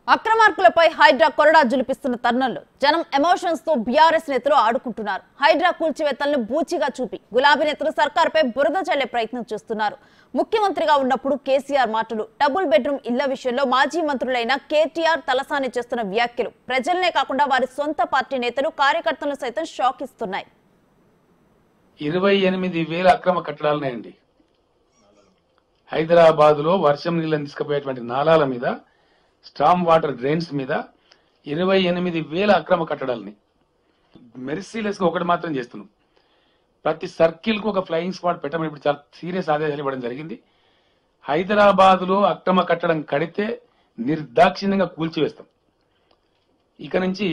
అక్రమార్కులపై హైడ్రా కొరడా జులిపిస్తున్న తరుణంలో జనం ఎమోషన్స్ తో బీఆర్ఎస్ నేతలు ఆడుకుంటున్నారు. హైడ్రా కూల్చివేతలను బూచిగా చూపి గులాబీ నేతలు సర్కార్పై బురద చల్లే ప్రయత్నం చేస్తున్నారు. ముఖ్యమంత్రిగా ఉన్నప్పుడు కేసీఆర్ మాటలు, డబుల్ బెడ్రూమ్ ఇళ్ల విషయంలో మాజీ మంత్రులైన కేటీఆర్ తలసాని చేస్తున్న వ్యాఖ్యలు ప్రజలనే కాకుండా వారి సొంత పార్టీ నేతలు కార్యకర్తలను సైతం షాక్ ఇస్తున్నాయి. 28,000 అక్రమ కట్టడాలున్నాయండి. హైదరాబాద్ లో వర్షం నీళ్ళని తీసుకుపోయేటువంటి నాలాల మీద, స్టామ్ వాటర్ డ్రైన్స్ మీద 28,000 అక్రమ కట్టడాలని మెర్సీలెస్ గా ఒకటి మాత్రం చేస్తున్నాం. ప్రతి సర్కిల్ కు ఒక ఫ్లయింగ్ స్క్వాడ్ పెట్టమని ఇప్పుడు చాలా సీరియస్ ఆదేశాలు ఇవ్వడం జరిగింది. హైదరాబాద్ లో అక్రమ కట్టడం కడితే నిర్దాక్షిణ్యంగా కూల్చివేస్తాం. ఇక నుంచి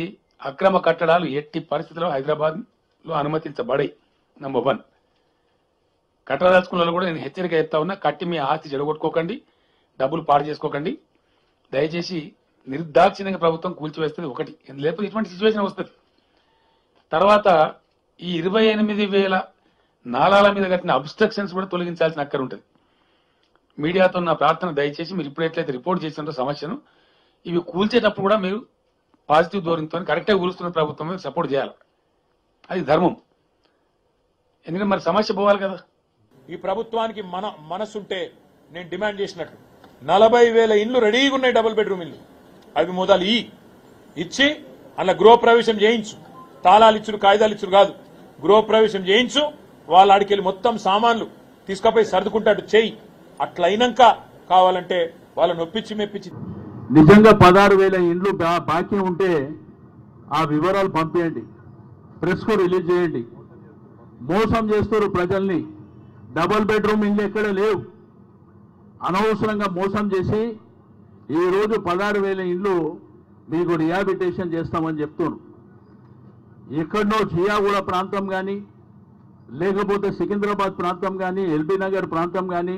అక్రమ కట్టడాలు ఎట్టి పరిస్థితుల్లో హైదరాబాద్ లో అనుమతించబడాయి. నంబర్ 1. కట్టదలుచుకున్న కూడా నేను హెచ్చరిక చెప్తా ఉన్నా, కట్టి మీ ఆస్తి చెడగొట్టుకోకండి, డబ్బులు పాడు చేసుకోకండి. దయచేసి నిర్దాక్షిణ్యంగా ప్రభుత్వం కూల్చివేస్తుంది. ఒకటి, లేకపోతే ఇటువంటి సిచ్యువేషన్ వస్తుంది. తర్వాత ఈ 28,000 నాలాల మీద కట్టిన అబ్స్ట్రక్షన్స్ కూడా తొలగించాల్సిన అక్కర ఉంటుంది. మీడియాతో నా ప్రార్థన, దయచేసి మీరు ఇప్పుడు ఎట్లయితే రిపోర్ట్ చేసినంత సమస్యను ఇవి కూల్చేటప్పుడు కూడా మీరు పాజిటివ్ ధోరణితో కరెక్ట్గా కూలుస్తున్న ప్రభుత్వం సపోర్ట్ చేయాలి. అది ధర్మం. ఎందుకంటే మరి సమస్య పోవాలి కదా. ఈ ప్రభుత్వానికి మనసుంటే నేను డిమాండ్ చేసినట్లు 40,000 ఇండ్లు రెడీగా ఉన్నాయి, డబుల్ బెడ్రూమ్ ఇల్లు. అవి మొదలు ఇచ్చి అలా గృహప్రవేశం చేయించు. తాళాలు ఇచ్చుడు, కాగితాలు ఇచ్చుడు కాదు, గృహప్రవేశం చేయించు. వాళ్ళ ఆడికెళ్ళి మొత్తం సామాన్లు తీసుకుపోయి సర్దుకుంటాడు చెయ్యి. అట్లయినాక కావాలంటే వాళ్ళని ఒప్పించి మెప్పించి నిజంగా 16,000 ఇండ్లు బాకీ ఉంటే ఆ వివరాలు పంపించండి, ప్రెస్ కు రిలీజ్ చేయండి. మోసం చేస్తారు ప్రజల్ని. డబుల్ బెడ్రూమ్ ఇండ్లు ఎక్కడ లేవు. అనవసరంగా మోసం చేసి ఈరోజు 16,000 ఇండ్లు మీకు రిహాబిటేషన్ చేస్తామని చెప్తున్నారు. ఎక్కడనో జియాగూడ ప్రాంతం కానీ, లేకపోతే సికింద్రాబాద్ ప్రాంతం కానీ, ఎల్బీ నగర్ ప్రాంతం కానీ,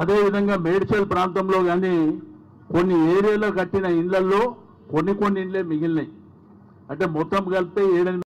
అదేవిధంగా మేడ్చల్ ప్రాంతంలో కానీ కొన్ని ఏరియాలో కట్టిన ఇళ్లలో కొన్ని ఇండ్లే మిగిలినాయి. అంటే మొత్తం కలిపితే 7